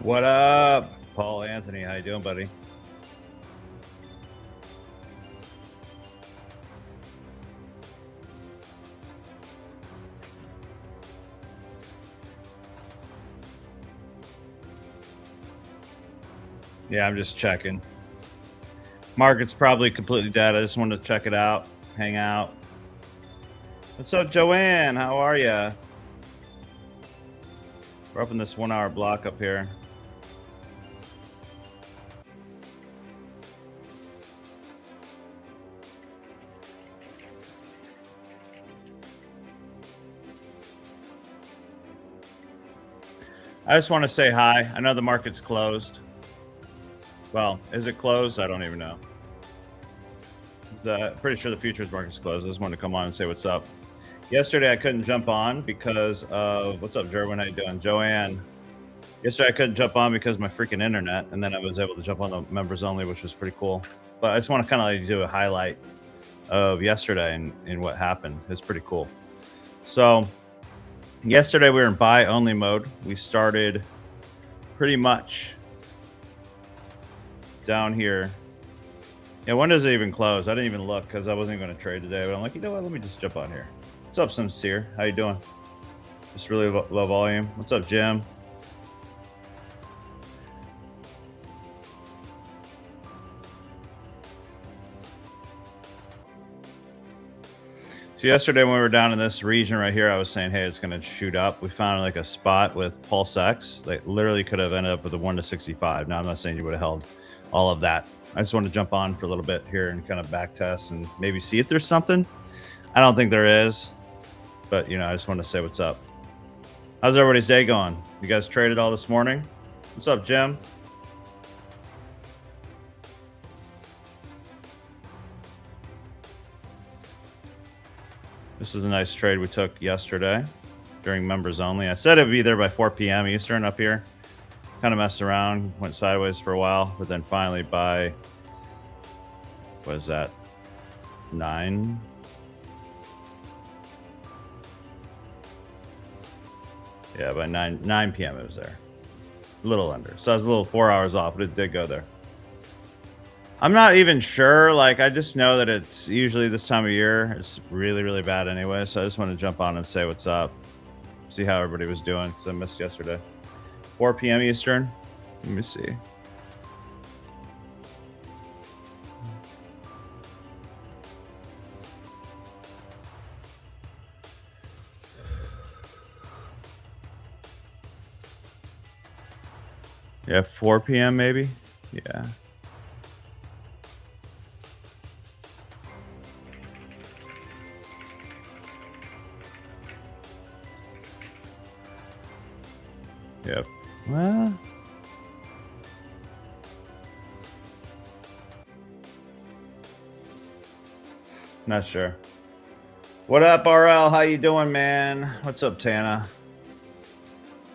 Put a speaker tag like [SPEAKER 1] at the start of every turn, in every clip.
[SPEAKER 1] What up, Paul Anthony? How you doing, buddy? Yeah, I'm just checking. Market's probably completely dead. I just wanted to check it out, hang out. What's up, Joanne? How are you? We're up in this 1 hour block up here. I just want to say hi. I know the market's closed. Well, is it closed? I don't even know. Pretty sure the futures market's closed. I just wanted to come on and say what's up. Yesterday I couldn't jump on because of what's up, Jerwin? How you doing, Joanne? Yesterday I couldn't jump on because of my freaking internet, and then I was able to jump on the members only, which was pretty cool. But I just want to kind of like do a highlight of yesterday and what happened. It's pretty cool. So yesterday we were in buy only mode. We started pretty much down here. Yeah, when does it even close? I didn't even look because I wasn't going to trade today. But I'm like, you know what? Let me just jump on here. What's up, Sincere? How you doing? Just really low volume. What's up, Jim? So yesterday when we were down in this region right here, I was saying, hey, it's going to shoot up. We found like a spot with Pulse X. Like literally could have ended up with a 1 to 65. Now I'm not saying you would have held all of that. I just want to jump on for a little bit here and kind of back test and maybe see if there's something. I don't think there is, but you know, I just want to say what's up. How's everybody's day going? You guys traded all this morning? What's up, Jim? This is a nice trade we took yesterday during members only. I said it'd be there by 4 p.m. Eastern up here. Kind of messed around, went sideways for a while, but then finally by, what is that, 9? Yeah, by 9 p.m. it was there. A little under. So I was a little 4 hours off, but it did go there. I'm not even sure. Like, I just know that it's usually this time of year. It's really, really bad anyway. So I just want to jump on and say what's up. See how everybody was doing because I missed yesterday. 4 p.m. Eastern. Let me see. Yeah, 4 p.m. maybe. Yeah. Yep. Well, not sure. What up, RL? How you doing, man? What's up, Tana?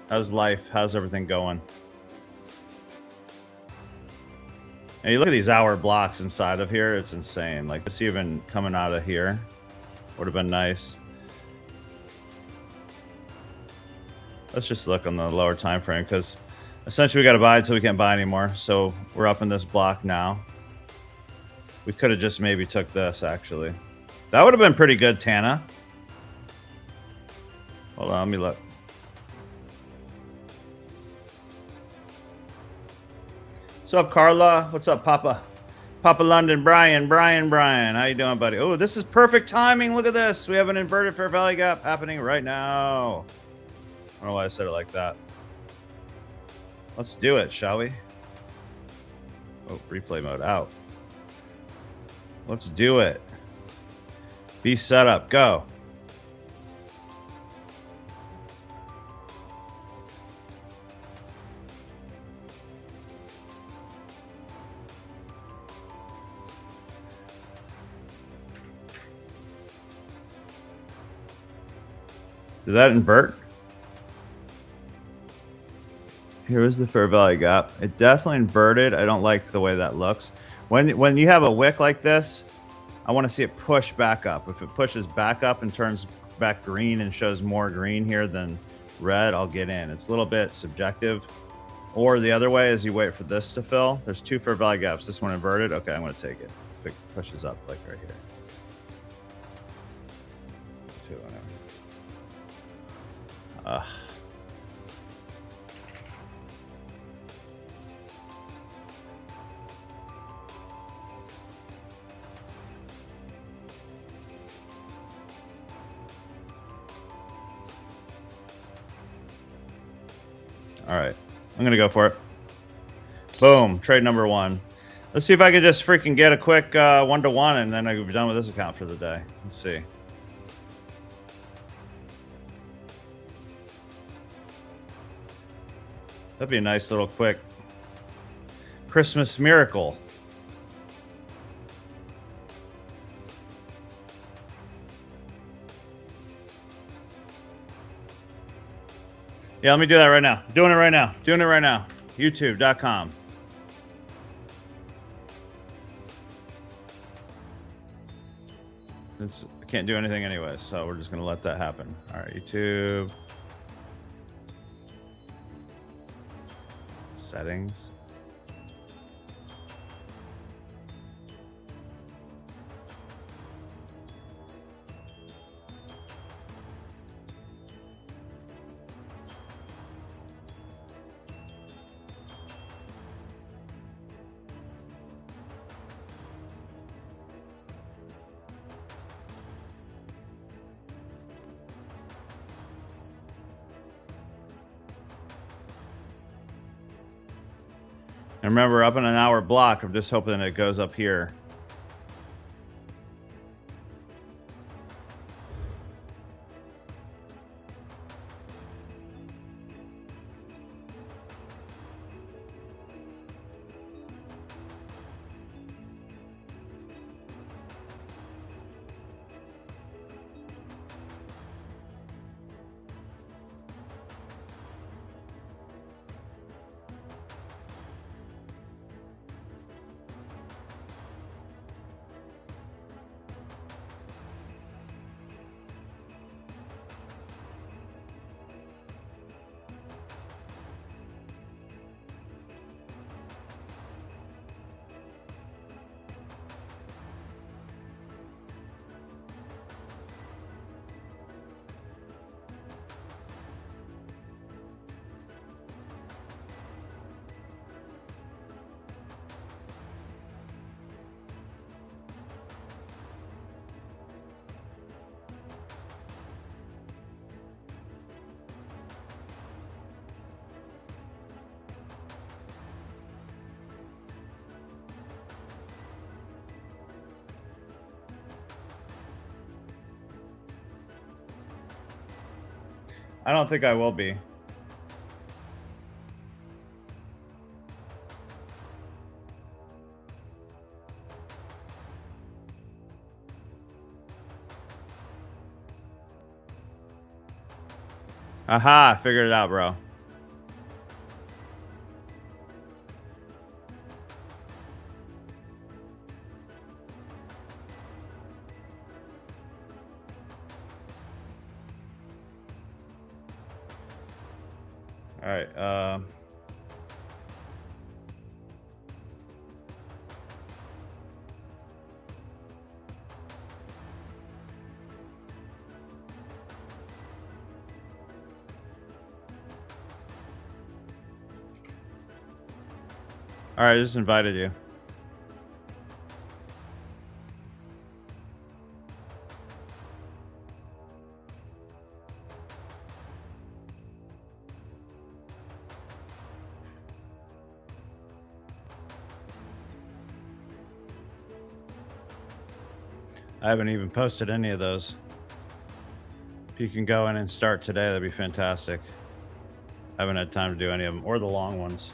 [SPEAKER 1] How's life? How's everything going? And you look at these hour blocks inside of here, it's insane. Like this even coming out of here would have been nice. Let's just look on the lower time frame because essentially we got to buy until we can't buy anymore. So we're up in this block now. We could have just maybe took this actually. That would have been pretty good, Tana. Hold on, let me look. What's up, Carla? What's up, Papa? Papa London, Brian. How you doing, buddy? Oh, this is perfect timing. Look at this. We have an inverted fair value gap happening right now. I don't know why I said it like that. Let's do it, shall we? Oh, replay mode out. Let's do it. Be set up. Go. Did that invert? Here's the fair value gap. It definitely inverted. I don't like the way that looks. When you have a wick like this, I want to see it push back up. If it pushes back up and turns back green and shows more green here than red, I'll get in. It's a little bit subjective. Or the other way is you wait for this to fill. There's two fair value gaps. This one inverted. Okay, I'm going to take it. If it pushes up like right here. Two, whatever. All right, I'm gonna go for it. Boom, trade number one. Let's see if I can just freaking get a quick 1-to-1, and then I'll be done with this account for the day. Let's see. That'd be a nice little quick Christmas miracle. Yeah, let me do that right now. Doing it right now. Doing it right now. YouTube.com. I can't do anything anyway, so we're just going to let that happen. All right, YouTube. Settings. And remember, up in an hour block, I'm just hoping it goes up here. I don't think I will be. Aha, figured it out, bro. All right. All right, I just invited you. I haven't even posted any of those. If you can go in and start today, that'd be fantastic. I haven't had time to do any of them, or the long ones.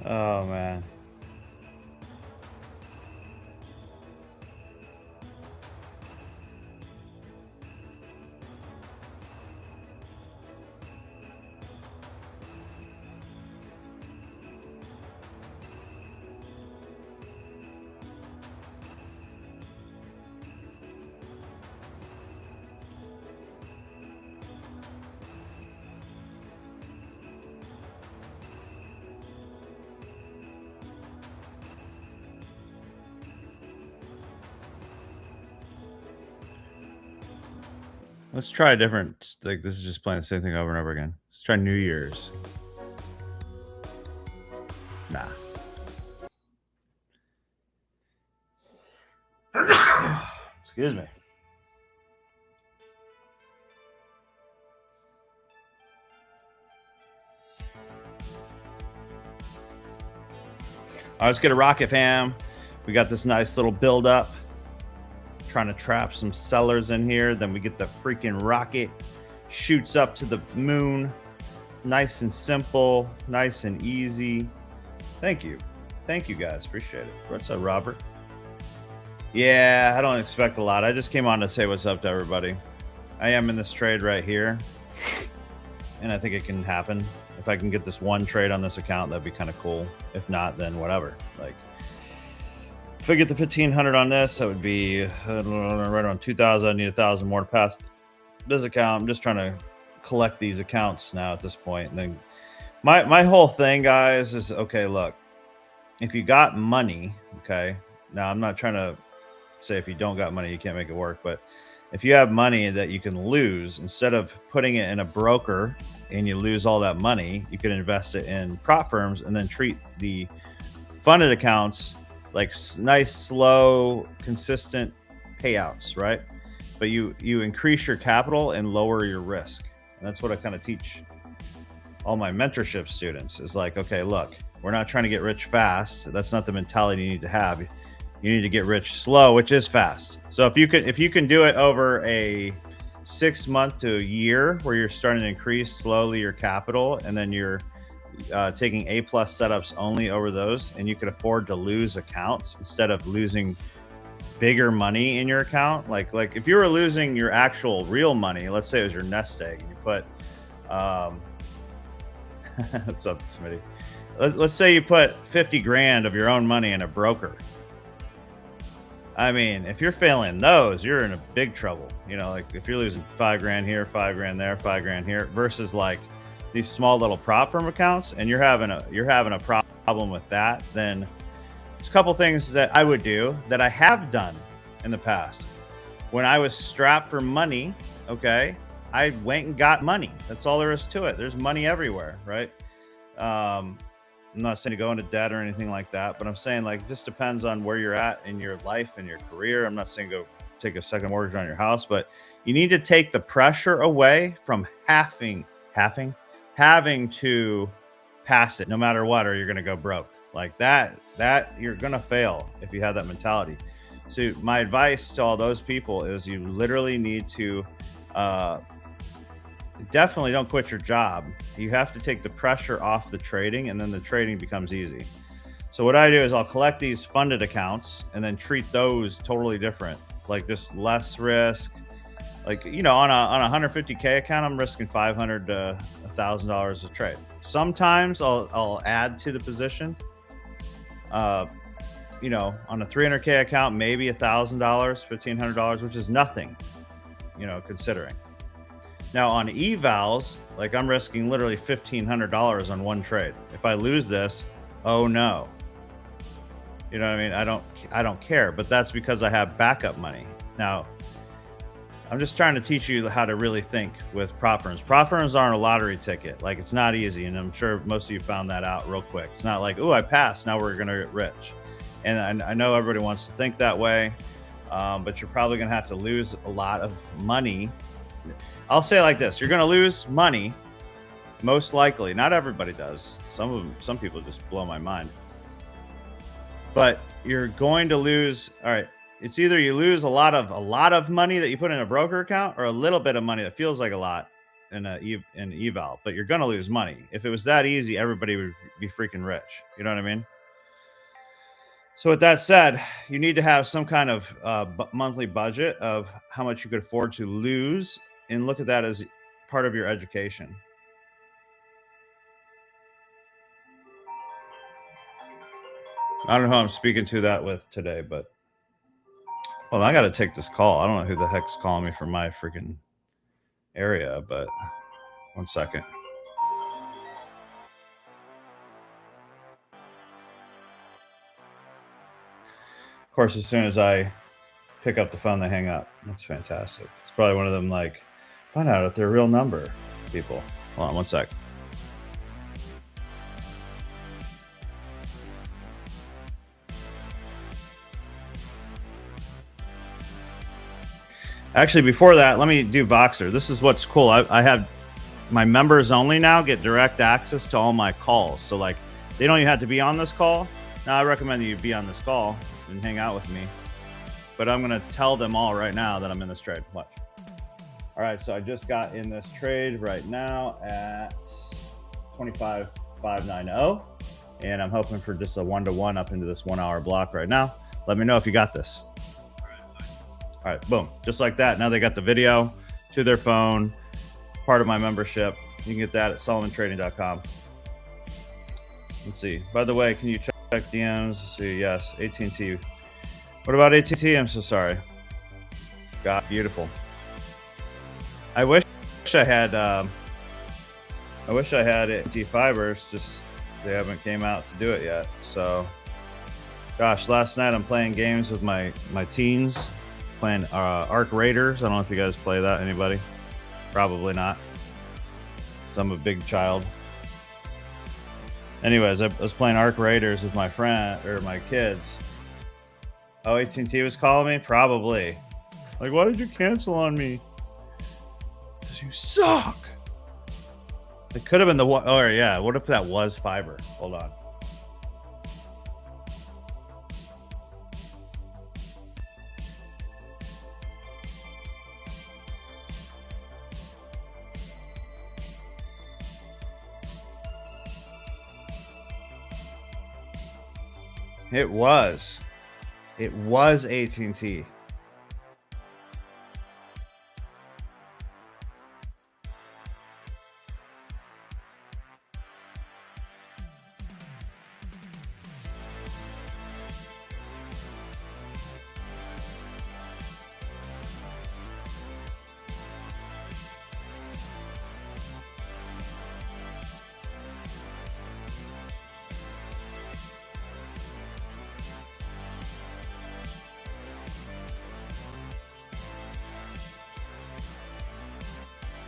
[SPEAKER 1] Oh man. Let's try a different, like, this is just playing the same thing over and over again. Let's try New Year's. Nah. Excuse me. All right, let's get a rocket, fam. We got this nice little build up. Trying to trap some sellers in here. Then we get the freaking rocket. Shoots up to the moon. Nice and simple. Nice and easy. Thank you. Thank you, guys. Appreciate it. What's up, Robert? Yeah, I don't expect a lot. I just came on to say what's up to everybody. I am in this trade right here. And I think it can happen. If I can get this one trade on this account, that'd be kind of cool. If not, then whatever. Like, if I get the 1500 on this, that would be right around 2000. I need 1,000 more to pass this account. I'm just trying to collect these accounts now at this point. And then my whole thing, guys, is okay, look, if you got money, okay, now I'm not trying to say if you don't got money, you can't make it work, but if you have money that you can lose, instead of putting it in a broker and you lose all that money, you can invest it in prop firms and then treat the funded accounts like nice, slow, consistent payouts, right? But you increase your capital and lower your risk. And that's what I kind of teach all my mentorship students is like, okay, look, we're not trying to get rich fast. That's not the mentality you need to have. You need to get rich slow, which is fast. So if you can do it over a 6 month to a year where you're starting to increase slowly your capital, and then you're taking A+ setups only over those, and you could afford to lose accounts instead of losing bigger money in your account. Like if you were losing your actual real money, let's say it was your nest egg, and you put what's up, Smitty? Let's say you put 50 grand of your own money in a broker. I mean, if you're failing those, you're in a big trouble. You know, like if you're losing 5 grand here, 5 grand there, 5 grand here, versus like these small little prop firm accounts, and you're having a problem with that, then there's a couple things that I would do that I have done in the past. When I was strapped for money, okay, I went and got money. That's all there is to it. There's money everywhere, right? I'm not saying to go into debt or anything like that, but I'm saying like it just depends on where you're at in your life and your career. I'm not saying go take a second mortgage on your house, but you need to take the pressure away from having to pass it no matter what, or you're going to go broke. Like that you're going to fail if you have that mentality. So my advice to all those people is you literally need to definitely don't quit your job. You have to take the pressure off the trading, and then the trading becomes easy. So what I do is I'll collect these funded accounts and then treat those totally different, like just less risk. Like, you know, on a 150K account, I'm risking $500 to $1,000 a trade. Sometimes I'll add to the position. You know, on a 300K account, maybe $1,000, $1,500, which is nothing, you know, considering. Now on evals, like I'm risking literally $1,500 on one trade. If I lose this, oh no. You know what I mean? I don't care, but that's because I have backup money. Now, I'm just trying to teach you how to really think with prop firms. Prop firms aren't a lottery ticket. Like it's not easy, and I'm sure most of you found that out real quick. It's not like, oh, I passed, now we're gonna get rich. And I know everybody wants to think that way, but you're probably gonna have to lose a lot of money. I'll say it like this: you're going to lose money, most likely. Not everybody does. Some people just blow my mind. But you're going to lose. All right, it's either you lose a lot of money that you put in a broker account, or a little bit of money that feels like a lot an eval, but you're going to lose money. If it was that easy, everybody would be freaking rich. You know what I mean? So with that said, you need to have some kind of monthly budget of how much you could afford to lose, and look at that as part of your education. I don't know who I'm speaking to that with today, but well, I got to take this call. I don't know who the heck's calling me from my freaking area, but 1 second. Of course, as soon as I pick up the phone, they hang up. That's fantastic. It's probably one of them, like, find out if they're a real number people. Hold on 1 sec. Actually, before that, let me do Voxer. This is what's cool. I have my members only now get direct access to all my calls. So like, they don't even have to be on this call. Now I recommend you be on this call and hang out with me, but I'm going to tell them all right now that I'm in this trade. Watch. All right. So I just got in this trade right now at 25,590. And I'm hoping for just a 1-to-1 up into this 1 hour block right now. Let me know if you got this. All right, boom, just like that. Now they got the video to their phone, part of my membership. You can get that at SolomonTrading.com. Let's see. By the way, can you check DMs? Let's see. Yes, AT&T. What about AT&T? I'm so sorry. God, beautiful. I wish I had AT&T fibers. Just they haven't came out to do it yet. So, gosh, last night I'm playing games with my teens. Playing Arc Raiders. I don't know if you guys play that. Anybody? Probably not. So I'm a big child. Anyways, I was playing Arc Raiders with my friend or my kids. Oh, AT&T was calling me? Probably. Like, why did you cancel on me? Because you suck. It could have been the one. Oh, yeah. What if that was fiber? Hold on. It was AT&T.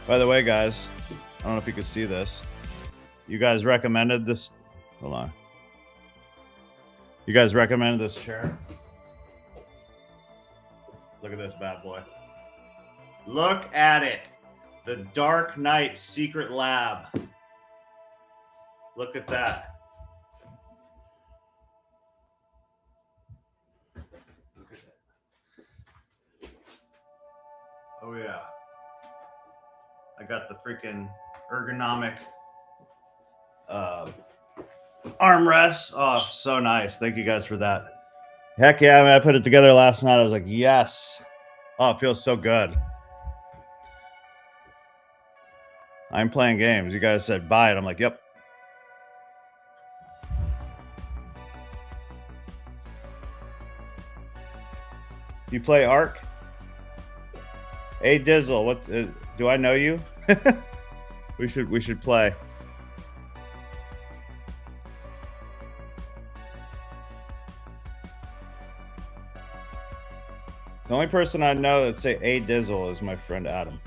[SPEAKER 1] By the way, guys, I don't know if you could see this. You guys recommended this. Hold on. You guys recommended this chair. Look at this bad boy. Look at it. The Dark Knight Secret Lab. Look at that. Look at that. Oh, yeah. I got the freaking ergonomic armrests. Oh, so nice. Thank you guys for that. Heck yeah, I put it together last night. I was like, yes. Oh, it feels so good. I'm playing games. You guys said buy it. I'm like, yep. You play Ark? Hey Dizzle, what do I know you? we should play. The only person I know that say "Hey Dizzle" is my friend Adam.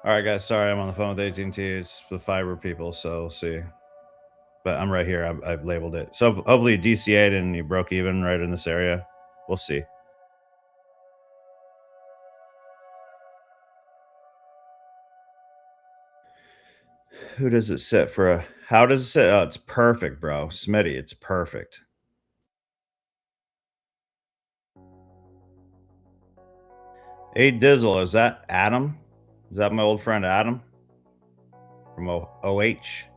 [SPEAKER 1] All right, guys. Sorry, I'm on the phone with AT&T. It's the fiber people, so we'll see. But I'm right here. I've labeled it. So hopefully you DCA'd and you broke even right in this area. We'll see. Who does it sit for a how does it sit? Oh, it's perfect, bro. Smitty, it's perfect. Hey Dizzle, is that Adam? Is that my old friend Adam from OH?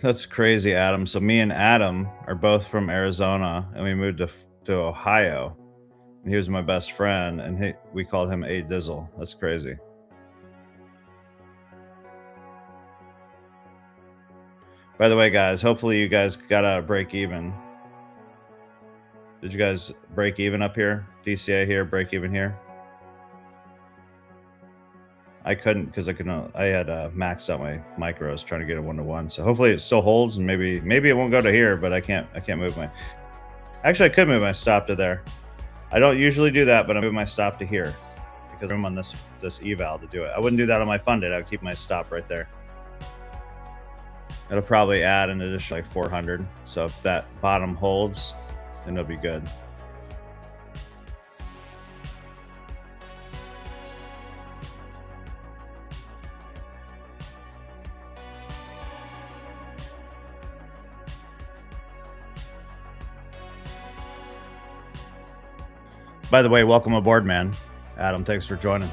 [SPEAKER 1] That's crazy, Adam. So me and Adam are both from Arizona, and we moved to Ohio. And he was my best friend, and we called him A Dizzle. That's crazy. By the way, guys, hopefully you guys got a break even. Did you guys break even up here? DCA here, break even here? I couldn't because I had maxed out my micros trying to get a 1-to-1. So hopefully it still holds, and maybe it won't go to here, but I can't move my. Actually, I could move my stop to there. I don't usually do that, but I move my stop to here because I'm on this eval to do it. I wouldn't do that on my funded. I would keep my stop right there. It'll probably add an additional like 400. So if that bottom holds, then it'll be good. By the way, welcome aboard, man. Adam, thanks for joining.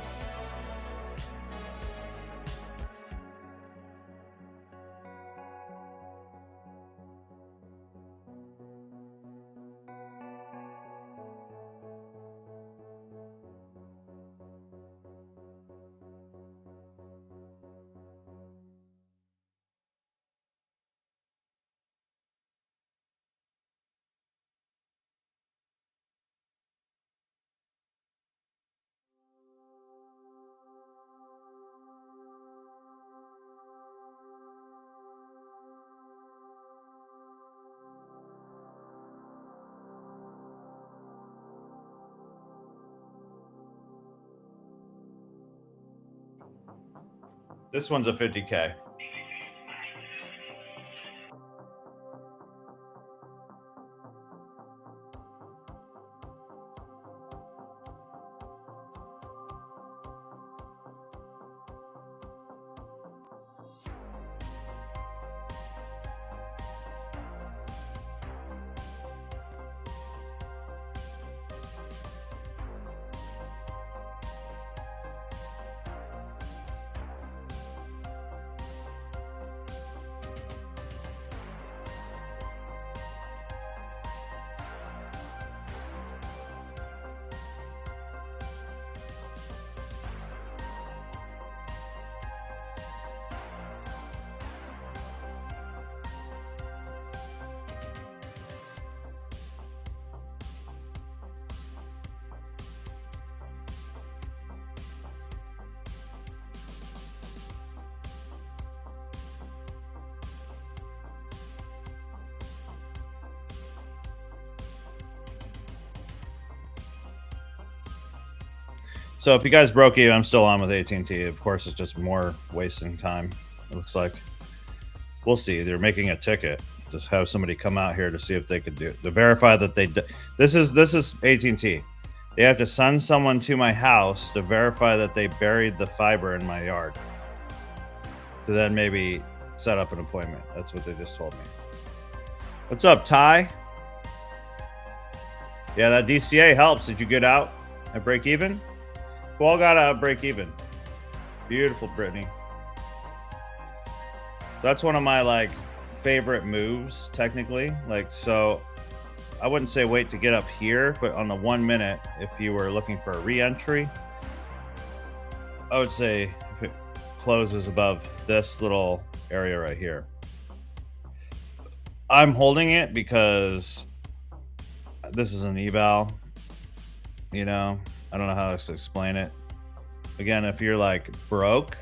[SPEAKER 1] This one's a 50K. So if you guys broke even, I'm still on with AT&T. Of course, it's just more wasting time. It looks like. We'll see. They're making a ticket. Just have somebody come out here to see if they could do it. To verify that they. This is AT&T. They have to send someone to my house to verify that they buried the fiber in my yard. To then maybe set up an appointment. That's what they just told me. What's up, Ty? Yeah, that DCA helps. Did you get out at break even? We all got out break even. Beautiful, Brittany. So that's one of my like favorite moves, technically. Like, so I wouldn't say wait to get up here, but on the 1 minute, if you were looking for a re-entry, I would say if it closes above this little area right here. I'm holding it because this is an eval, you know, I don't know how to explain it. Again, if you're like broke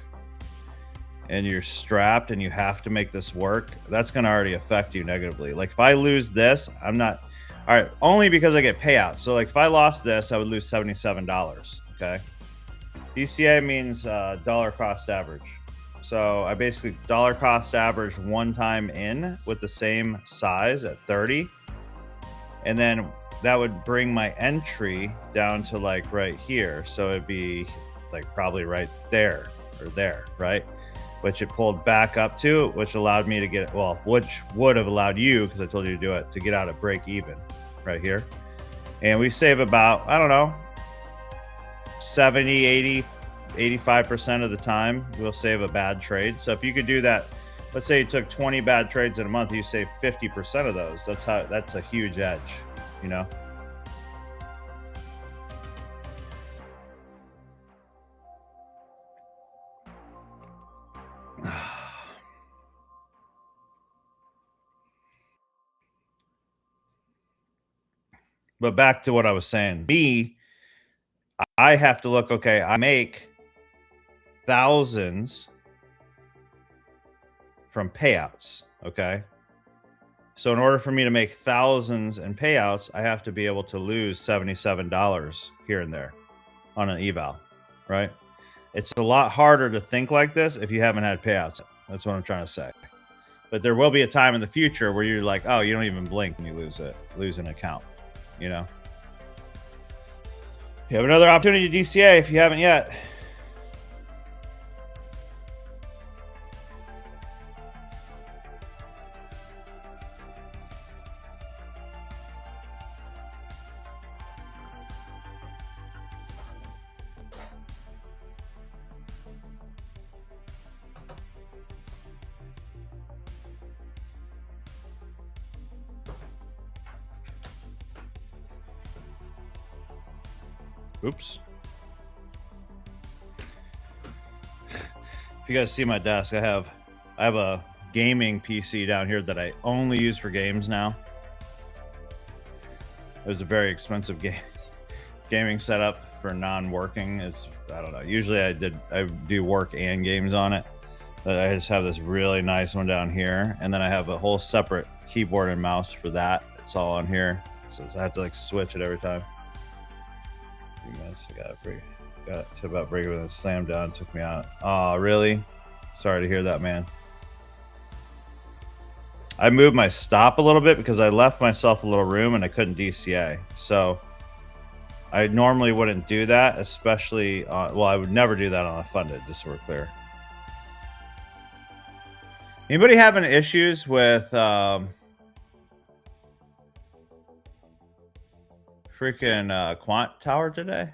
[SPEAKER 1] and you're strapped and you have to make this work, that's going to already affect you negatively. Like if I lose this, I'm not, all right, only because I get payouts. So like if I lost this, I would lose $77. Okay. DCA means dollar cost average. So I basically dollar cost average one time in with the same size at 30. And then that would bring my entry down to like right here. So it'd be like probably right there or there, right? Which it pulled back up to, which allowed me to get, well, which would have allowed you, because I told you to do it, to get out at break even right here. And we save about, I don't know, 70, 80, 85% of the time we'll save a bad trade. So if you could do that, let's say you took 20 bad trades in a month, you save 50% of those. That's a huge edge, you know? But back to what I was saying, I have to look, okay, I make thousands from payouts, okay? So in order for me to make thousands in payouts, I have to be able to lose $77 here and there on an eval, right? It's a lot harder to think like this if you haven't had payouts. That's what I'm trying to say. But there will be a time in the future where you're like, oh, you don't even blink and you lose an account, you know? You have another opportunity to DCA if you haven't yet. Oops. If you guys see my desk, I have a gaming PC down here that I only use for games now. It was a very expensive gaming setup for non-working. It's, I don't know. Usually I do work and games on it. But I just have this really nice one down here, and then I have a whole separate keyboard and mouse for that. It's all on here, so I have to like switch it every time. I got to about break even, slammed down, took me out. Oh, really? Sorry to hear that, man. I moved my stop a little bit because I left myself a little room and I couldn't DCA. So I normally wouldn't do that, especially well, I would never do that on a funded, just so we're clear. Anybody having issues with freaking Quant Tower today?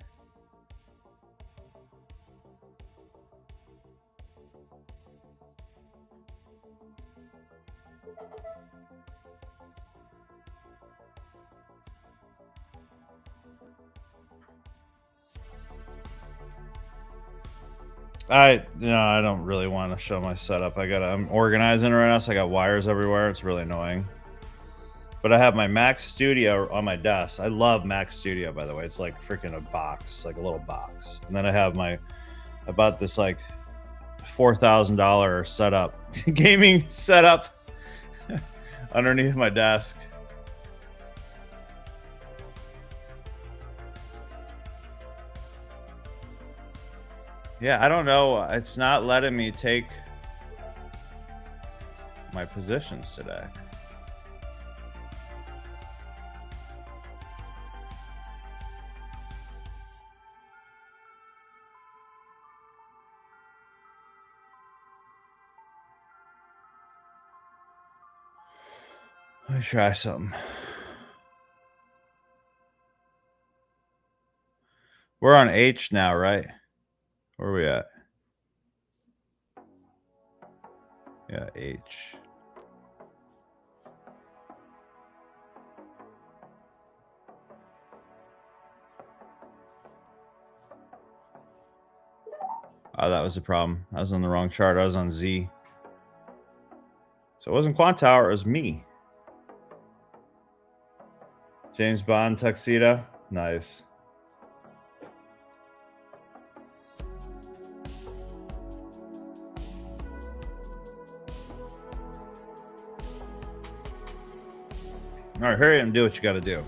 [SPEAKER 1] I don't really want to show my setup. I'm organizing it right now, so I got wires everywhere. It's really annoying. But I have my Mac Studio on my desk. I love Mac Studio, by the way. It's like freaking a box, like a little box. And then I have I bought this like $4,000 setup, gaming setup underneath my desk. Yeah, I don't know. It's not letting me take my positions today. Let me try something. We're on H now, right? Where are we at? Yeah, H. Oh, that was the problem. I was on the wrong chart. I was on Z. So it wasn't Quant Tower, it was me. James Bond tuxedo. Nice. All right, hurry up and do what you got to do.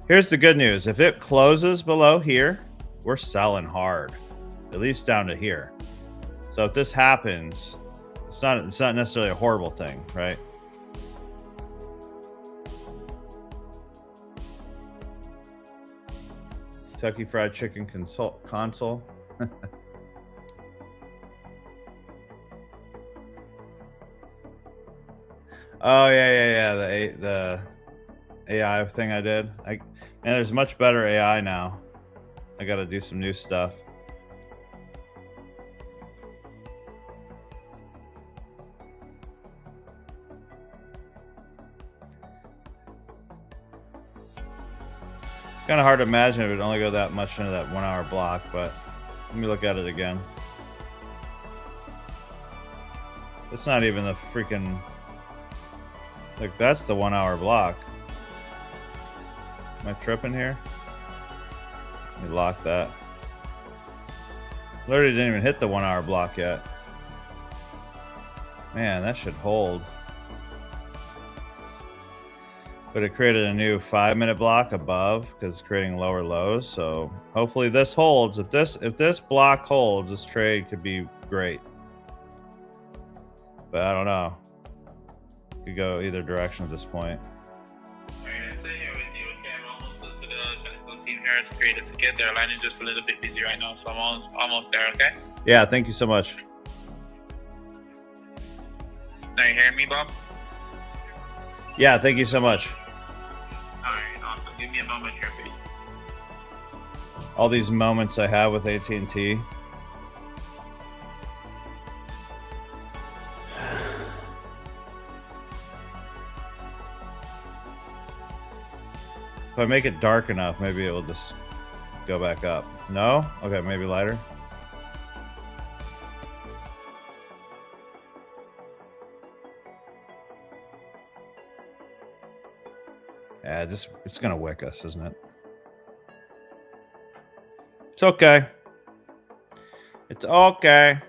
[SPEAKER 1] Here's the good news. If it closes below here, we're selling hard, at least down to here. So if this happens, it's not necessarily a horrible thing, right? Kentucky Fried Chicken console. Oh yeah. The AI thing I did. And there's much better AI now. I got to do some new stuff. It's kind of hard to imagine if it would only go that much into that 1 hour block, but let me look at it again. It's not even the freaking, like, that's the 1 hour block. Am I tripping here? Let me lock that. Literally didn't even hit the 1 hour block yet. Man, that should hold. But it created a new 5-minute block above because it's creating lower lows. So hopefully this holds. If this block holds, this trade could be great. But I don't know. Could go either direction at this point.
[SPEAKER 2] Their line is just a little bit busy right now, so I'm almost there. Okay.
[SPEAKER 1] Yeah, thank you so much.
[SPEAKER 2] Now you hearing me, Bob?
[SPEAKER 1] Yeah, thank you so much.
[SPEAKER 2] All right, awesome. Give me a moment here, please.
[SPEAKER 1] All these moments I have with AT&T. If I make it dark enough, maybe it will just go back up. No? Okay, maybe lighter. Yeah, it's gonna wick us, isn't it? It's okay. It's okay.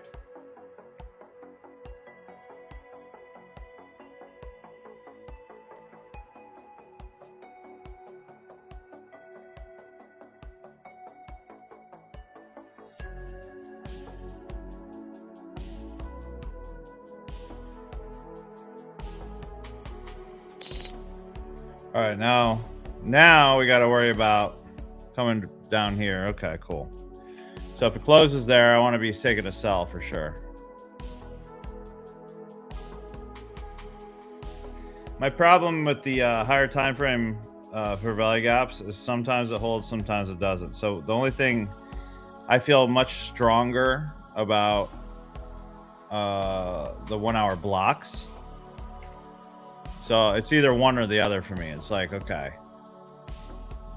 [SPEAKER 1] All right, now we got to worry about coming down here. Okay, cool. So if it closes there, I want to be taking a sell for sure. My problem with the higher time frame for value gaps is sometimes it holds, sometimes it doesn't. So the only thing I feel much stronger about the 1 hour blocks. So it's either one or the other for me. It's like, okay,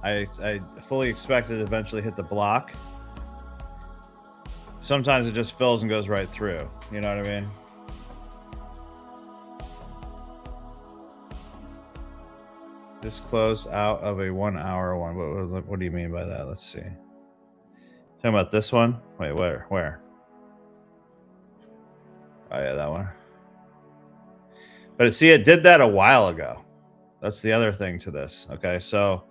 [SPEAKER 1] I fully expect it to eventually hit the block. Sometimes it just fills and goes right through. You know what I mean? Just close out of a 1 hour one. What do you mean by that? Let's see. Talking about this one? Wait, where? Oh yeah, that one. But see, it did that a while ago. That's the other thing to this. Okay, so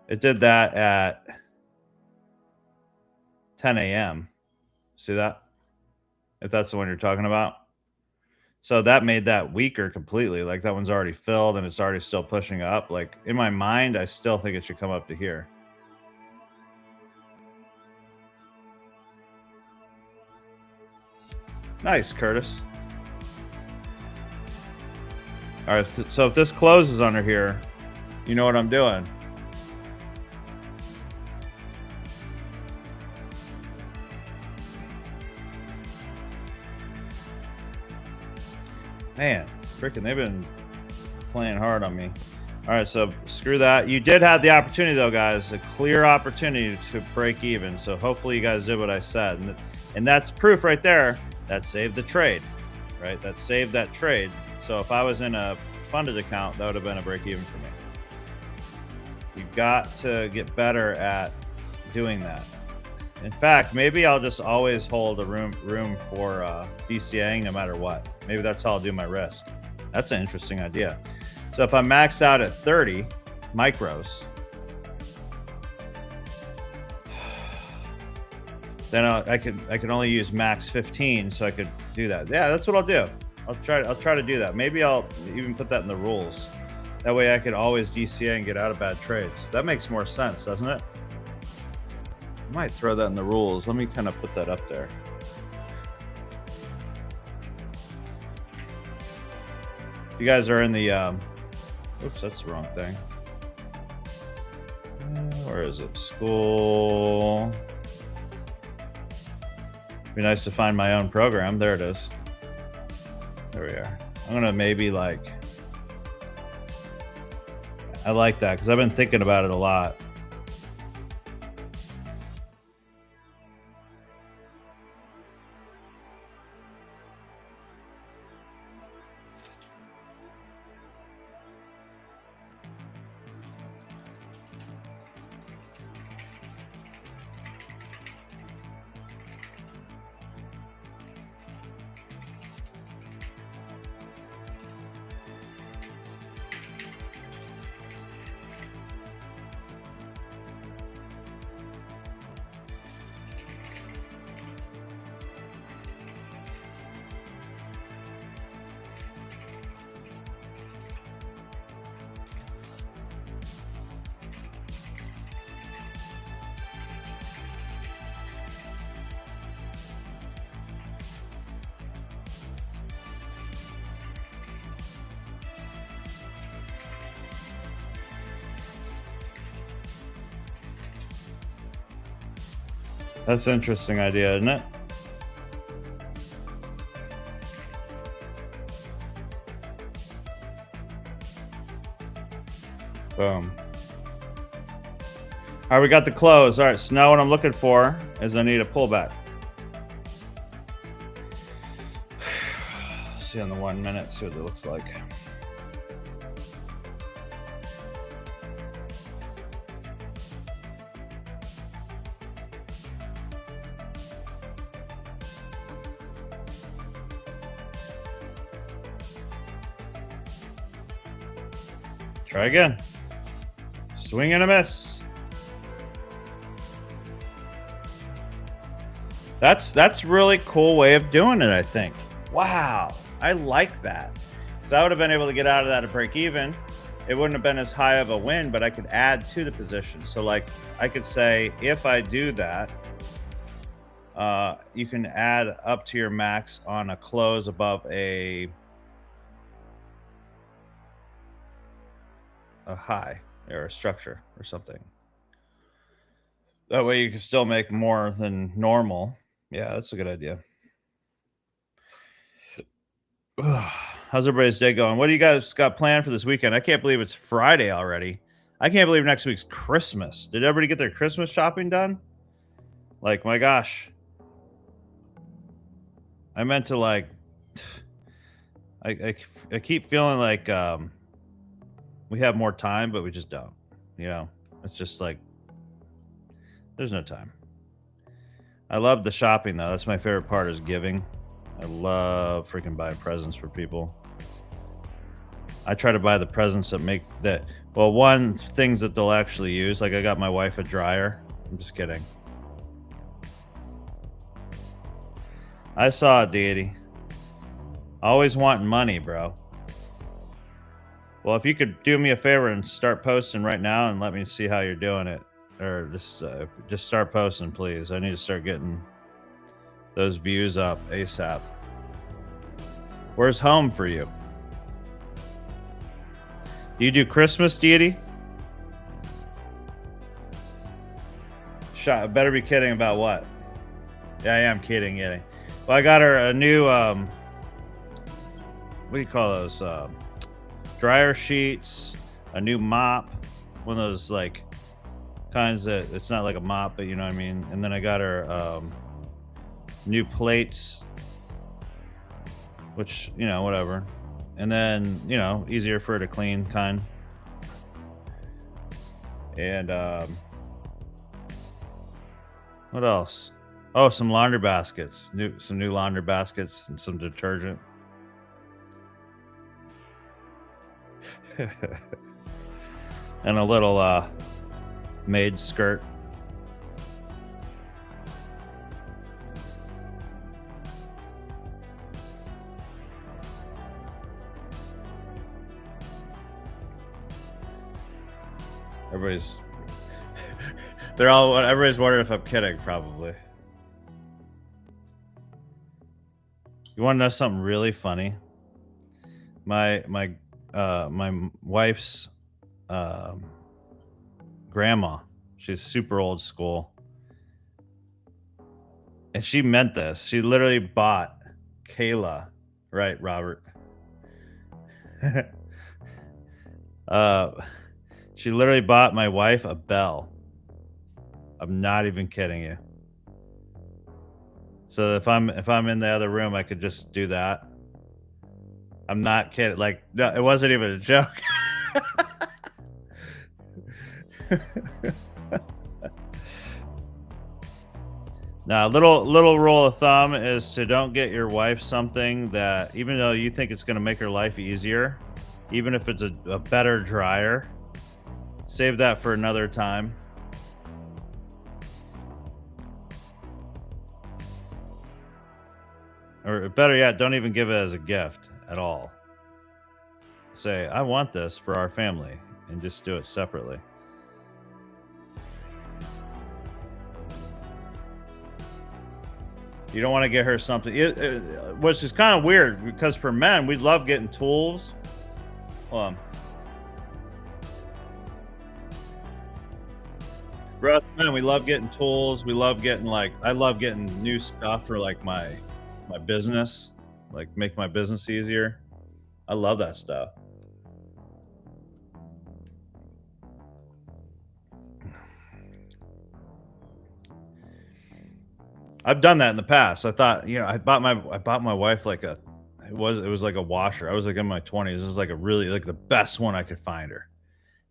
[SPEAKER 1] it did that at 10 a.m. See that? If that's the one you're talking about. So that made that weaker completely. Like that one's already filled and it's already still pushing up. Like in my mind, I still think it should come up to here. Nice, Curtis. All right, so if this closes under here, you know what I'm doing. Man, freaking, they've been playing hard on me. All right, so screw that. You did have the opportunity, though, guys, a clear opportunity to break even. So hopefully you guys did what I said. And that's proof right there that saved the trade, right? That saved that trade. So if I was in a funded account, that would have been a break even for me. You've got to get better at doing that. In fact, maybe I'll just always hold a room for DCAing no matter what. Maybe that's how I'll do my risk. That's an interesting idea. So if I'm maxed out at 30 micros, then I could only use max 15, so I could do that. Yeah, that's what I'll do. I'll try to do that. Maybe I'll even put that in the rules. That way I could always DCA and get out of bad trades. That makes more sense, doesn't it? I might throw that in the rules. Let me kind of put that up there. You guys are in the oops, that's the wrong thing. Where is it? School. Be nice to find my own program. There it is. There we are. I'm gonna maybe like, I like that because I've been thinking about it a lot. That's an interesting idea, isn't it? Boom. All right, we got the close. All right, so now what I'm looking for is I need a pullback. Let's see on the 1 minute, see what it looks like. Try again. Swing and a miss. That's really cool way of doing it, I think. Wow, I like that. Because I would have been able to get out of that to break even. It wouldn't have been as high of a win, but I could add to the position. So like I could say, if I do that, you can add up to your max on a close above a high or a structure or something. That way you can still make more than normal. Yeah, that's a good idea. How's everybody's day going? What do you guys got planned for this weekend? I can't believe it's Friday already. I can't believe next week's Christmas. Did everybody get their Christmas shopping done? Like, my gosh. I meant to like, I keep feeling like we have more time, but we just don't. You know, it's just like, there's no time. I love the shopping though. That's my favorite part, is giving. I love freaking buying presents for people. I try to buy the presents that make that, well, one, things that they'll actually use. Like I got my wife a dryer. I'm just kidding. I saw it, Deity. Always wanting money, bro. Well, if you could do me a favor and start posting right now and let me see how you're doing it, or just start posting, please. I need to start getting those views up ASAP. Where's home for you? Do you do Christmas, Deity? Better be kidding about what? Yeah, I am kidding. Well, I got her a new what do you call those? Dryer sheets, a new mop, one of those like kinds that it's not like a mop, but you know what I mean. And then I got her new plates, which, you know, whatever. And then, you know, easier for her to clean kind. And what else? Oh, some laundry baskets. Some new laundry baskets and some detergent. And a little maid skirt. Everybody's everybody's wondering if I'm kidding, probably. You want to know something really funny? My wife's grandma, she's super old school, and she meant this. She literally bought Kayla, right, Robert? She literally bought my wife a bell. I'm not even kidding you. So if I'm in the other room, I could just do that. I'm not kidding. Like, no, it wasn't even a joke. Now, little rule of thumb is to don't get your wife something that, even though you think it's going to make her life easier, even if it's a better dryer, save that for another time. Or better yet, don't even give it as a gift at all. Say, I want this for our family, and just do it separately. You don't want to get her something, which is kind of weird, because for men, we love getting tools. For us men, we love getting tools. We love getting, like, I love getting new stuff for like my business, like make my business easier. I love that stuff. I've done that in the past. I thought, you know, I bought my wife like it was like a washer. I was like in my 20s. This is like a really, like, the best one I could find her.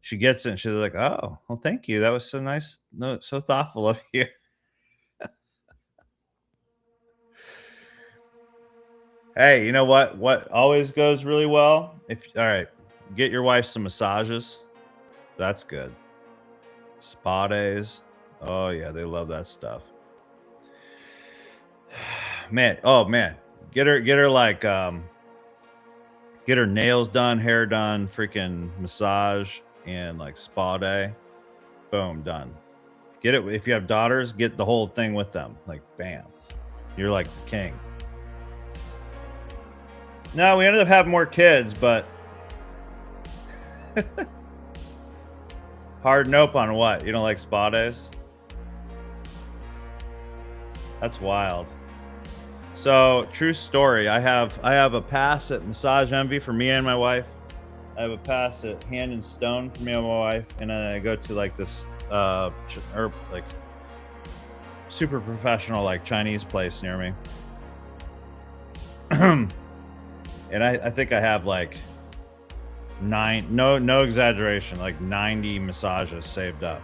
[SPEAKER 1] She gets it and she's like, "Oh, well, thank you. That was so nice. No, so thoughtful of you." Hey, you know what? What always goes really well? All right, get your wife some massages. That's good. Spa days. Oh yeah, they love that stuff. Man, oh man. Get her like get her nails done, hair done, freaking massage, and like spa day. Boom, done. Get it. If you have daughters, get the whole thing with them. Like, bam. You're like the king. No, we ended up having more kids, but hard nope on what? You don't like spa days? That's wild. So, true story. I have a pass at Massage Envy for me and my wife. I have a pass at Hand and Stone for me and my wife, and then I go to like this or like super professional like Chinese place near me. And I think I have like no exaggeration, like 90 massages saved up.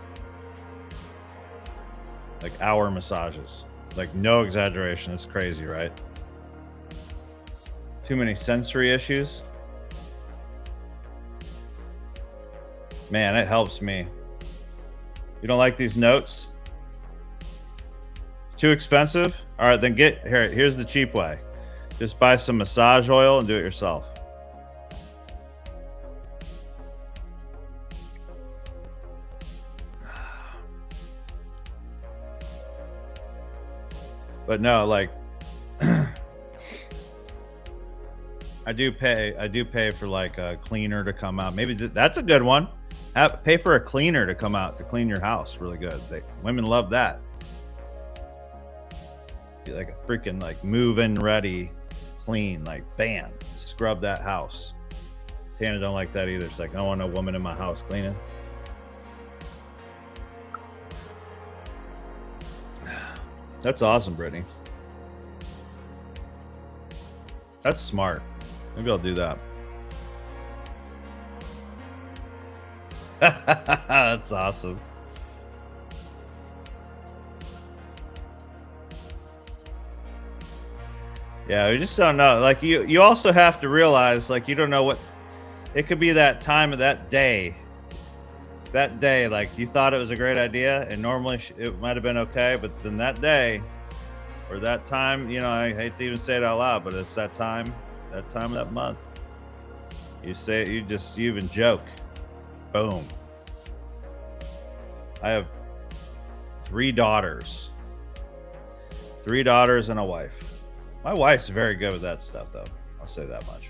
[SPEAKER 1] Like hour massages. Like, no exaggeration. It's crazy, right? Too many sensory issues. Man, it helps me. You don't like these notes? It's too expensive? All right, then here's the cheap way. Just buy some massage oil and do it yourself. But no, like I do pay for like a cleaner to come out. Maybe that's a good one. Pay for a cleaner to come out to clean your house really good. Women love that. Be like a freaking like move-in ready clean, like bam, scrub that house. Tana don't like that either. It's like, I don't want no woman in my house cleaning. That's awesome, Brittany. That's smart. Maybe I'll do that. That's awesome. Yeah, we just don't know. Like you also have to realize, like, you don't know what it could be that time of that day. That day, like you thought it was a great idea, and normally it might have been okay, but then that day or that time, you know, I hate to even say it out loud, but it's that time of that month. You say it, you even joke. Boom. I have 3 daughters. 3 daughters and a wife. My wife's very good with that stuff, though. I'll say that much.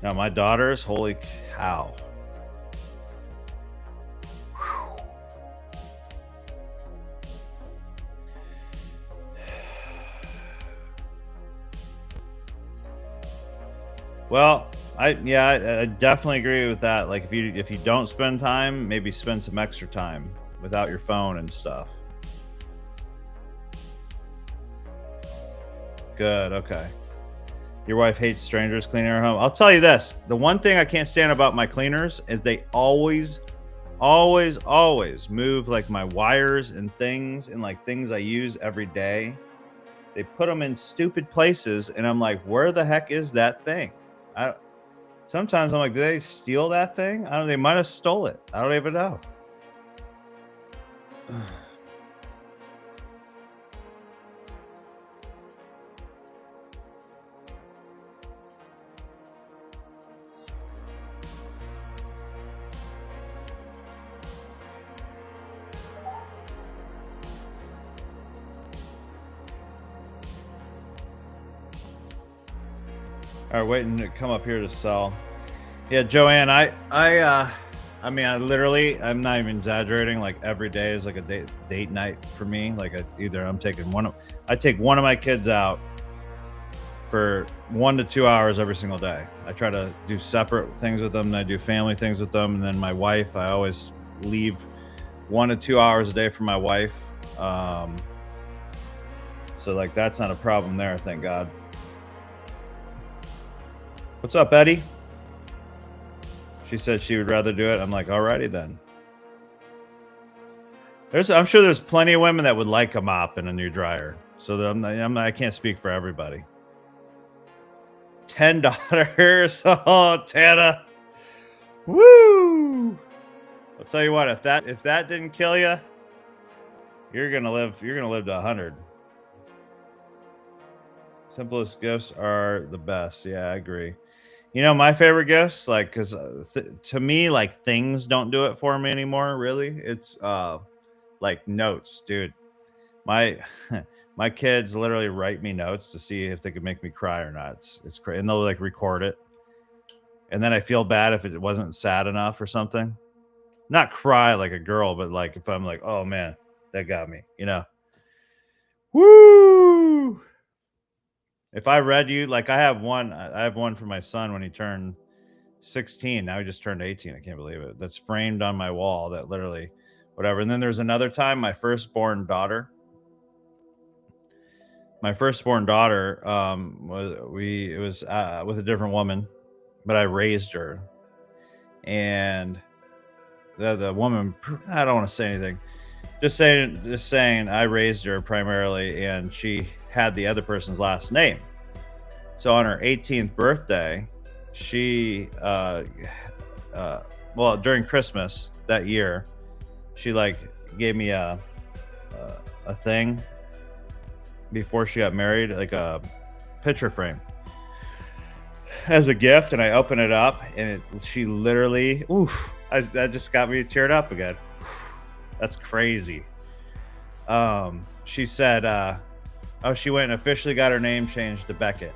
[SPEAKER 1] Now, my daughters, holy cow. Well, I definitely agree with that. Like if you don't spend time, maybe spend some extra time without your phone and stuff. Good, okay. Your wife hates strangers cleaning her home. I'll tell you this. The one thing I can't stand about my cleaners is they always move like my wires and things and like things I use every day. They put them in stupid places and I'm like, where the heck is that thing? Sometimes I'm like, did they steal that thing? I don't know. They might have stole it. I don't even know. All right, waiting to come up here to sell. Yeah, Joanne, I mean, I'm not even exaggerating. Like every day is like a date night for me. Like I take one of my kids out for 1 to 2 hours every single day. I try to do separate things with them, and I do family things with them. And then my wife, I always leave 1 to 2 hours a day for my wife. So like that's not a problem there, thank God. What's up, Eddie? She said she would rather do it. I'm like, alrighty then. I'm sure there's plenty of women that would like a mop and a new dryer. So I can't speak for everybody. 10 daughters. Oh, Tana. Woo! I'll tell you what, if that didn't kill you, you're gonna live to 100. Simplest gifts are the best. Yeah, I agree. You know, my favorite gifts, like, because to me, like, things don't do it for me anymore, really. It's like notes, dude. My my kids literally write me notes to see if they could make me cry or not. It's crazy. And they'll like record it. And then I feel bad if it wasn't sad enough or something. Not cry like a girl, but like if I'm like, oh man, that got me, you know. Woo! If I read you, like I have one for my son when he turned 16. Now he just turned 18. I can't believe it. That's framed on my wall. That literally, whatever. And then there's another time, my firstborn daughter, was with a different woman, but I raised her, and the woman, I don't want to say anything. Just saying, I raised her primarily, and she had the other person's last name. So on her 18th birthday, she, during Christmas that year, she like gave me a a thing before she got married, like a picture frame as a gift, and I open it up, and she literally, oof, that just got me teared up again. That's crazy. She said, oh, she went and officially got her name changed to Beckett.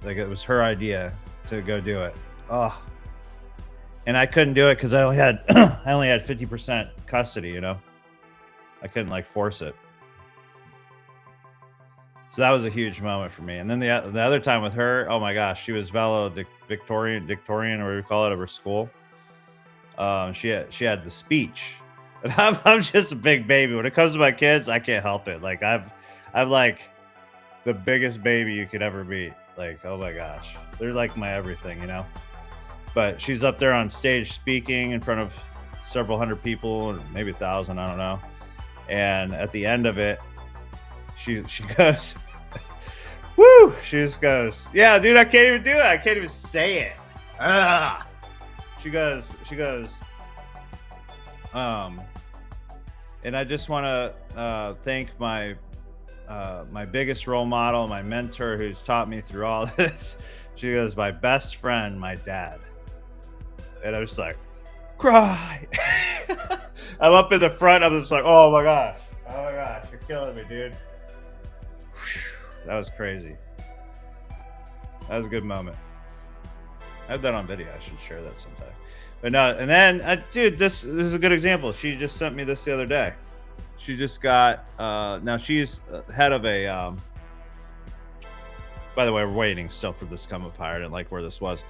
[SPEAKER 1] Like it was her idea to go do it. Oh, and I couldn't do it because I only had 50% custody. You know, I couldn't like force it. So that was a huge moment for me. And then the other time with her, oh my gosh, she was Victorian, or whatever you call it, of her school. She had the speech, and I'm just a big baby when it comes to my kids. I can't help it. Like I'm like the biggest baby you could ever meet. Like, oh my gosh, they're like my everything, you know. But she's up there on stage speaking in front of several hundred people, or maybe 1,000, I don't know. And at the end of it, she goes, woo! She just goes, yeah, dude, I can't even do it. I can't even say it. She goes, and I just want to thank my biggest role model, my mentor, who's taught me through all this. She goes, my best friend, my dad. And I was like, cry. I'm up in the front. I'm just like, oh my gosh, you're killing me, dude. That was crazy. That was a good moment. I have that on video. I should share that sometime. But no, and then, dude, this is a good example. She just sent me this the other day. She just got, now she's head of a, by the way, we're waiting still for this to come up higher. I didn't like where this was.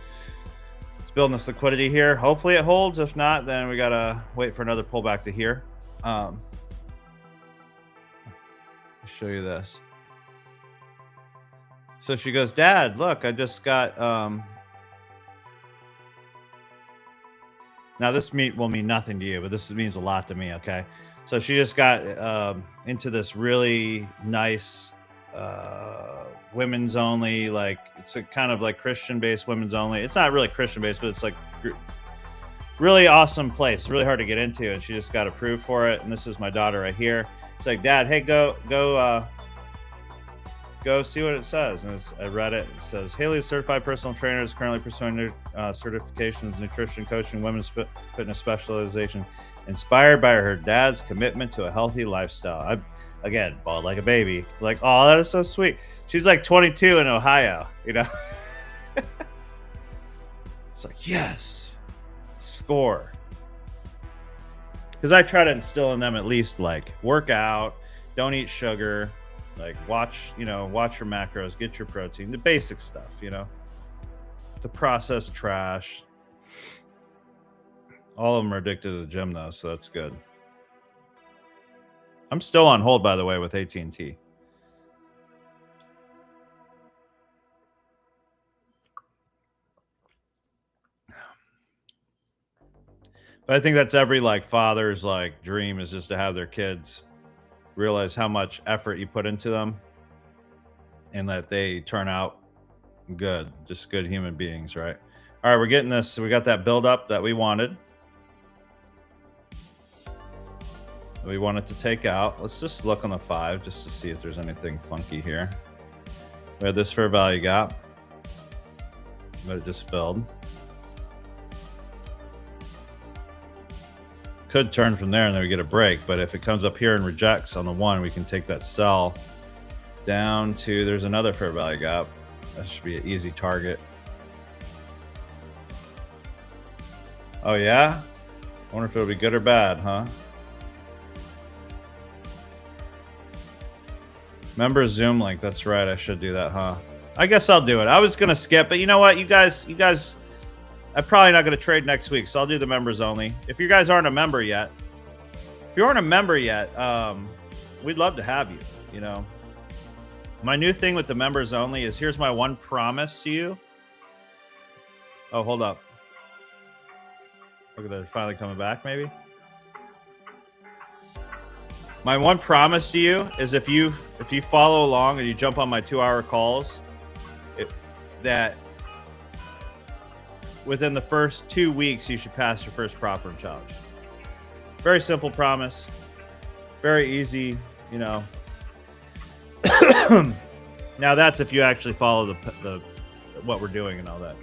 [SPEAKER 1] It's building this liquidity here. Hopefully it holds. If not, then we got to wait for another pullback to here. I'll show you this. So she goes, Dad, look, I just got, now this will mean nothing to you, but this means a lot to me, okay? So she just got into this really nice women's only, like it's a kind of like Christian-based women's only. It's not really Christian-based, but it's like really awesome place. Really hard to get into, and she just got approved for it. And this is my daughter right here. She's like, Dad, hey, go see what it says. And I read it. It says, Haley is certified personal trainer, is currently pursuing certifications, nutrition coaching, women's fitness specialization, inspired by her dad's commitment to a healthy lifestyle. Again, bald like a baby. Like, oh, that is so sweet. She's like 22 in Ohio, you know? It's like, yes, score. Because I try to instill in them at least like work out, don't eat sugar, like watch your macros, get your protein, the basic stuff, you know, the processed trash. All of them are addicted to the gym though, so that's good. I'm still on hold, by the way, with AT&T. But I think that's every like father's like dream, is just to have their kids realize how much effort you put into them and that they turn out good, just good human beings, right? All right, we're getting this. So we got that build up that we wanted. We wanted to take out. Let's just look on the 5 just to see if there's anything funky here. We had this fair value gap, but it just filled. Could turn from there and then we get a break, but if it comes up here and rejects on the 1, we can take that sell down to, there's another fair value gap. That should be an easy target. Oh yeah? I wonder if it'll be good or bad, huh? Remember Zoom link, that's right, I should do that, huh? I guess I'll do it. I was gonna skip, but you know what, you guys, I'm probably not going to trade next week, so I'll do the members only. If you guys aren't a member yet, we'd love to have you, you know. My new thing with the members only is, here's my one promise to you. Oh, hold up. Look at that, finally coming back, maybe. My one promise to you is if you follow along and you jump on my 2-hour calls, that within the first 2 weeks, you should pass your first prop firm challenge. Very simple promise. Very easy, you know. Now that's if you actually follow the what we're doing and all that.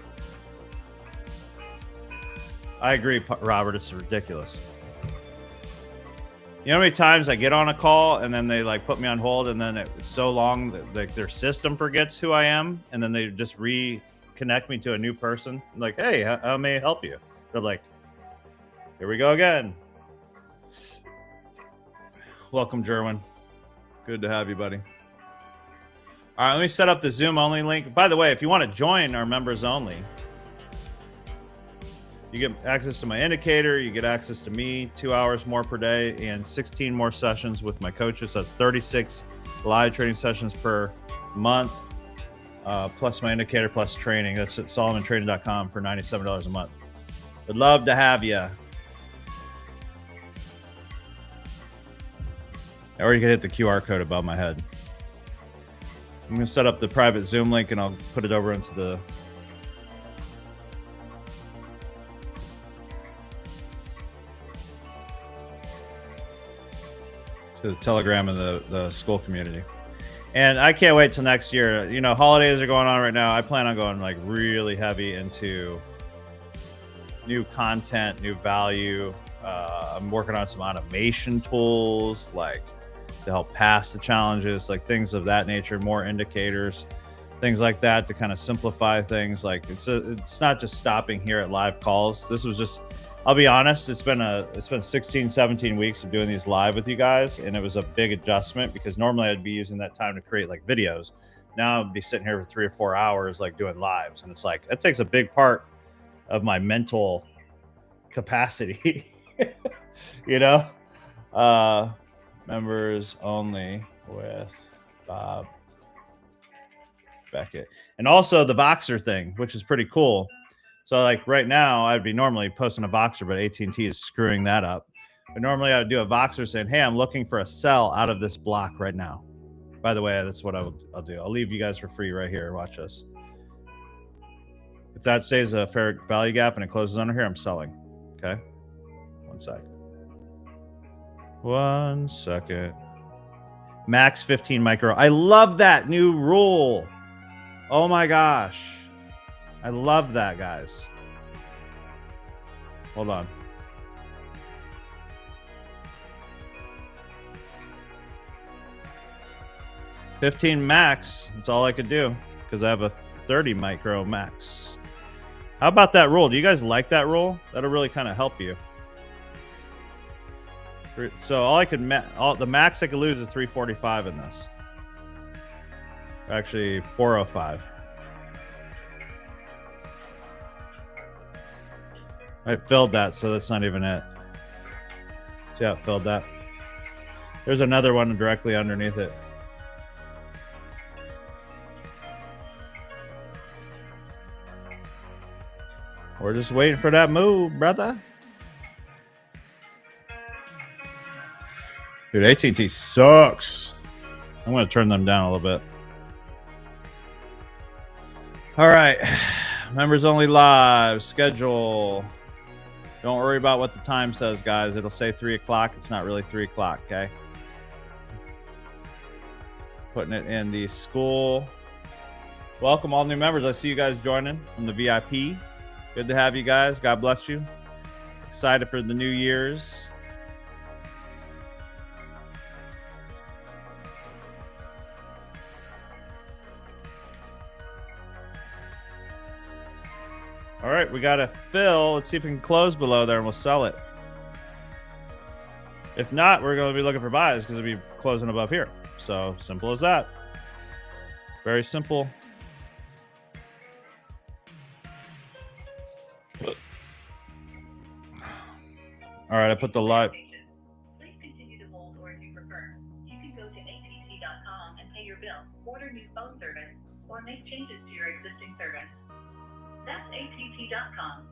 [SPEAKER 1] I agree, Robert. It's ridiculous. You know how many times I get on a call and then they like put me on hold, and then it's so long that like their system forgets who I am, and then they just reconnect me to a new person. I'm like, hey, how may I help you? They're like, here we go again. Welcome, Jerwin. Good to have you, buddy. All right, let me set up the Zoom only link. By the way, if you want to join our members only, you get access to my indicator. You get access to me 2 hours more per day and 16 more sessions with my coaches. That's 36 live training sessions per month, plus my indicator, plus training. That's at solomontraining.com for $97 a month. Would love to have you. Or you can hit the QR code above my head. I'm going to set up the private Zoom link and I'll put it over into the Telegram and the school community. And I can't wait till next year. You know, holidays are going on right now. I plan on going like really heavy into new content, new value. I'm working on some automation tools like to help pass the challenges, like things of that nature, more indicators, things like that to kind of simplify things. Like it's not just stopping here at live calls. This was just, I'll be honest, it's been 16, 17 weeks of doing these live with you guys, and it was a big adjustment because normally I'd be using that time to create like videos. Now I'd be sitting here for 3 or 4 hours like doing lives, and it's like that takes a big part of my mental capacity. You know, members only with Bob Beckett, and also the Voxer thing, which is pretty cool. So like right now I'd be normally posting a Voxer, but AT&T is screwing that up. But normally I would do a Voxer saying, hey, I'm looking for a sell out of this block right now. By the way, that's what I'll do. I'll leave you guys for free right here. Watch this. If that stays a fair value gap and it closes under here, I'm selling. Okay. 1 second. 1 second. Max 15 micro. I love that new rule. Oh my gosh. I love that, guys. Hold on. $15 max. That's all I could do because I have a 30 micro max. How about that rule? Do you guys like that rule? That'll really kind of help you. So all I could, the max I could lose is 345 in this. Actually, 405. I filled that, so that's not even it. See how it filled that? There's another one directly underneath it. We're just waiting for that move, brother. Dude, AT&T sucks. I'm going to turn them down a little bit. All right. Members only live. Schedule. Don't worry about what the time says, guys. It'll say 3 o'clock. It's not really 3 o'clock, okay? Putting it in the school. Welcome, all new members. I see you guys joining from the VIP. Good to have you guys. God bless you. Excited for the New Year's. All right, we got to fill. Let's see if we can close below there and we'll sell it. If not, we're going to be looking for buys because it'll be closing above here. So simple as that. Very simple. All right, I put the live.
[SPEAKER 3] Please continue to hold, or if you prefer, you can go to att.com and pay your bill, order new phone service, or make changes to your existing service. That's att.com.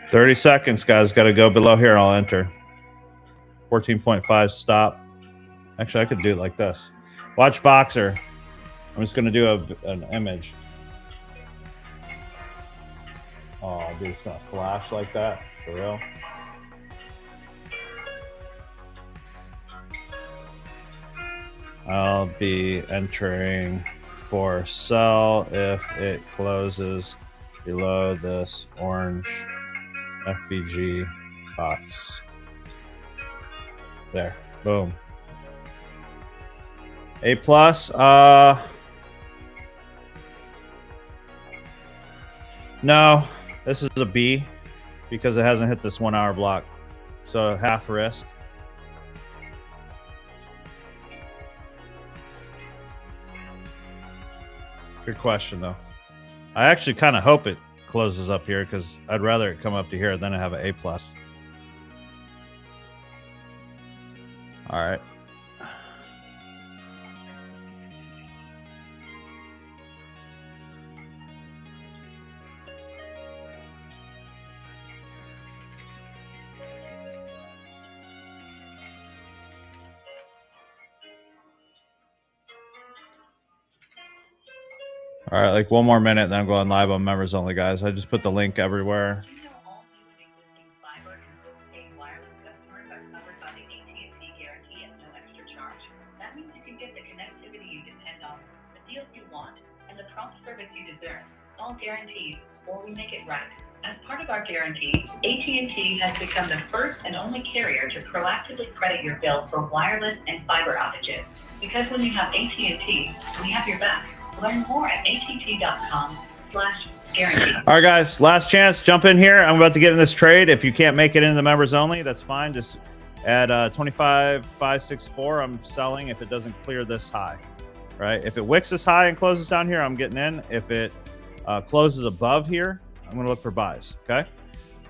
[SPEAKER 1] 30 seconds, guys. Got to go below here. I'll enter. 14.5 stop. Actually, I could do it like this. Watch Voxer. I'm just going to do an image. Oh, dude, it's going to flash like that. For real. I'll be entering for sell if it closes below this orange FVG box. There, boom. A plus. No, this is a B because it hasn't hit this 1 hour block. So half risk. Good question though. I actually kind of hope it closes up here because I'd rather it come up to here than I have an A plus. All right. All right, like 1 more minute, then I'm going live on members only, guys. I just put the link everywhere.
[SPEAKER 3] You know, all new and existing fiber and postpaid wireless customers are covered by the AT&T guarantee at no extra charge. That means you can get the connectivity you depend on, the deals you want, and the prompt service you deserve. All guaranteed, or we make it right. As part of our guarantee, AT&T has become the first and only carrier to proactively credit your bill for wireless and fiber outages. Because when you have AT&T, we have your back. Learn more at att.com/guarantee.
[SPEAKER 1] All right, guys, last chance. Jump in here. I'm about to get in this trade. If you can't make it into the members only, that's fine. Just at 25,564, I'm selling if it doesn't clear this high, right? If it wicks this high and closes down here, I'm getting in. If it closes above here, I'm going to look for buys, okay?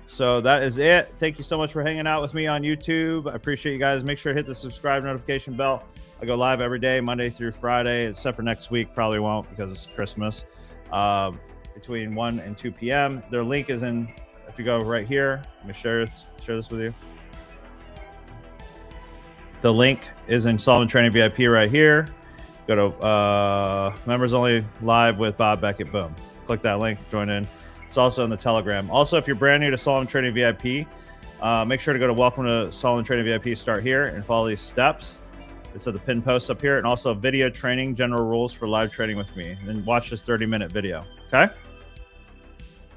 [SPEAKER 1] So that is it. Thank you so much for hanging out with me on YouTube. I appreciate you guys. Make sure to hit the subscribe notification bell. I go live every day, Monday through Friday, except for next week. Probably won't because it's Christmas. Between 1 and 2 p.m. Their link is in, if you go right here, let me share this with you. The link is in Solomon Training VIP right here. Go to members only live with Bob Beckett. Boom. Click that link, join in. It's also in the Telegram. Also, if you're brand new to Solomon Training VIP, make sure to go to Welcome to Solomon Training VIP, start here and follow these steps. It's at the pin post up here, and also video training, general rules for live trading with me. And then watch this 30-minute video. Okay.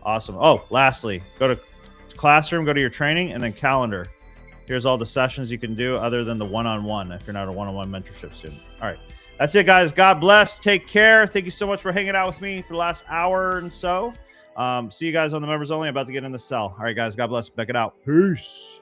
[SPEAKER 1] Awesome. Oh, lastly, go to classroom, go to your training, and then calendar. Here's all the sessions you can do other than the one-on-one if you're not a one-on-one mentorship student. All right. That's it, guys. God bless. Take care. Thank you so much for hanging out with me for the last hour and so. See you guys on the members only. I'm about to get in the cell. All right, guys. God bless. Beckett out. Peace.